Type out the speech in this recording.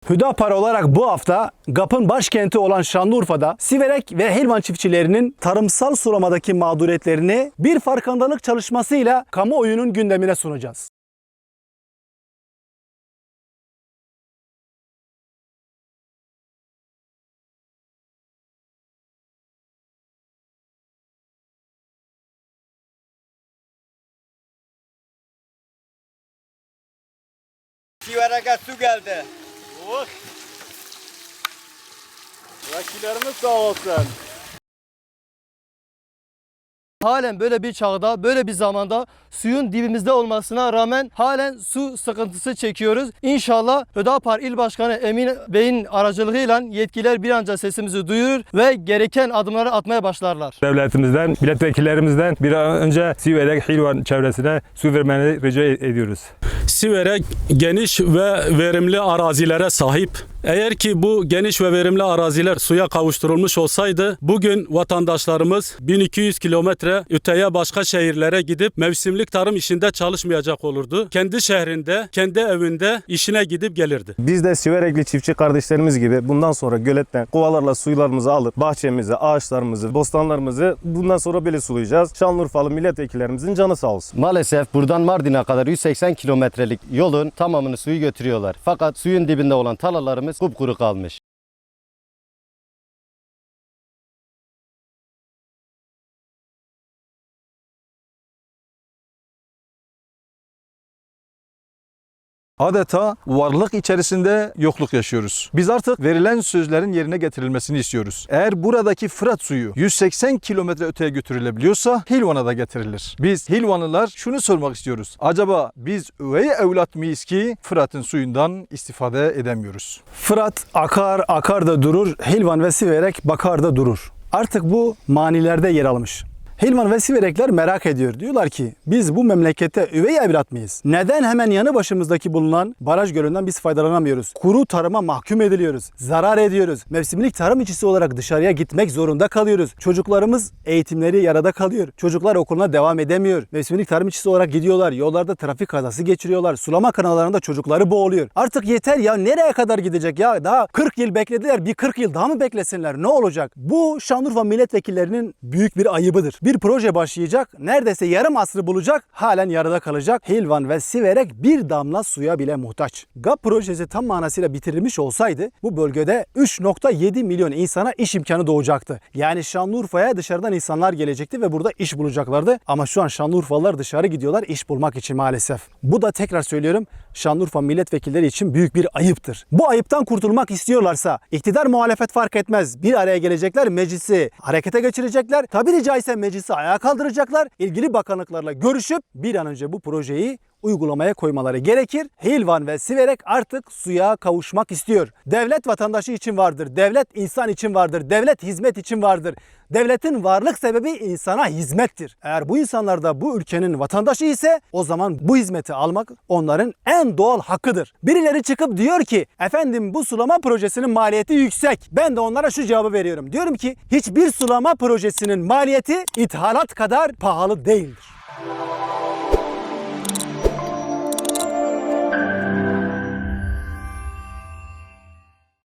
Hüdapar olarak bu hafta GAP'ın başkenti olan Şanlıurfa'da Siverek ve Hilvan çiftçilerinin tarımsal sulamadaki mağduriyetlerini bir farkındalık çalışmasıyla kamuoyunun gündemine sunacağız. Siverek'e su geldi. Oh. Rakılarımız sağ olsun. Halen böyle bir çağda, böyle bir zamanda suyun dibimizde olmasına rağmen halen su sıkıntısı çekiyoruz. İnşallah Hüdapar İl Başkanı Emin Bey'in aracılığıyla yetkililer bir an önce sesimizi duyurur ve gereken adımları atmaya başlarlar. Devletimizden, milletvekillerimizden bir an önce Siverek, Hilvan çevresine su vermeni rica ediyoruz. Siverek geniş ve verimli arazilere sahip. Eğer ki bu geniş ve verimli araziler suya kavuşturulmuş olsaydı bugün vatandaşlarımız 1200 kilometre öteye başka şehirlere gidip mevsimlik tarım işinde çalışmayacak olurdu. Kendi şehrinde, kendi evinde işine gidip gelirdi. Biz de Siverekli çiftçi kardeşlerimiz gibi bundan sonra göletten kovalarla suylarımızı alıp bahçemizi, ağaçlarımızı, bostanlarımızı bundan sonra böyle sulayacağız. Şanlıurfalı milletvekillerimizin canı sağ olsun. Maalesef buradan Mardin'e kadar 180 kilometrelik yolun tamamını suyu götürüyorlar. Fakat suyun dibinde olan tarlalarımız kupkuru kalmış. Adeta varlık içerisinde yokluk yaşıyoruz. Biz artık verilen sözlerin yerine getirilmesini istiyoruz. Eğer buradaki Fırat suyu 180 kilometre öteye götürülebiliyorsa Hilvan'a da getirilir. Biz Hilvanlılar şunu sormak istiyoruz. Acaba biz üvey evlat mıyız ki Fırat'ın suyundan istifade edemiyoruz? Fırat akar akar da durur, Hilvan ve Siverek bakar da durur. Artık bu manilerde yer almış. Hilvan ve Siverekler merak ediyor. Diyorlar ki biz bu memlekette üvey evlat mıyız? Neden hemen yanı başımızdaki bulunan baraj gölünden biz faydalanamıyoruz? Kuru tarıma mahkum ediliyoruz. Zarar ediyoruz. Mevsimlik tarım işçisi olarak dışarıya gitmek zorunda kalıyoruz. Çocuklarımız eğitimleri yarıda kalıyor. Çocuklar okuluna devam edemiyor. Mevsimlik tarım işçisi olarak gidiyorlar. Yollarda trafik kazası geçiriyorlar. Sulama kanallarında çocukları boğuluyor. Artık yeter ya, nereye kadar gidecek ya? Daha 40 yıl beklediler. Bir 40 yıl daha mı beklesinler? Ne olacak? Bu Şanlıurfa milletvekillerinin büyük bir ayıbıdır. Bir proje başlayacak, neredeyse yarım asrı bulacak, halen yarıda kalacak. Hilvan ve Siverek bir damla suya bile muhtaç. GAP projesi tam manasıyla bitirilmiş olsaydı bu bölgede 3,7 milyon insana iş imkanı doğacaktı. Yani Şanlıurfa'ya dışarıdan insanlar gelecekti ve burada iş bulacaklardı. Ama şu an Şanlıurfalılar dışarı gidiyorlar iş bulmak için maalesef. Bu da tekrar söylüyorum, Şanlıurfa milletvekilleri için büyük bir ayıptır. Bu ayıptan kurtulmak istiyorlarsa iktidar muhalefet fark etmez. Bir araya gelecekler, meclisi harekete geçirecekler. Tabiri caizse meclisi ayağa kaldıracaklar. İlgili bakanlıklarla görüşüp bir an önce bu projeyi uygulamaya koymaları gerekir. Hilvan ve Siverek artık suya kavuşmak istiyor. Devlet vatandaşı için vardır. Devlet insan için vardır. Devlet hizmet için vardır. Devletin varlık sebebi insana hizmettir. Eğer bu insanlar da bu ülkenin vatandaşı ise o zaman bu hizmeti almak onların en doğal hakkıdır. Birileri çıkıp diyor ki efendim bu sulama projesinin maliyeti yüksek. Ben de onlara şu cevabı veriyorum. Diyorum ki hiçbir sulama projesinin maliyeti ithalat kadar pahalı değildir.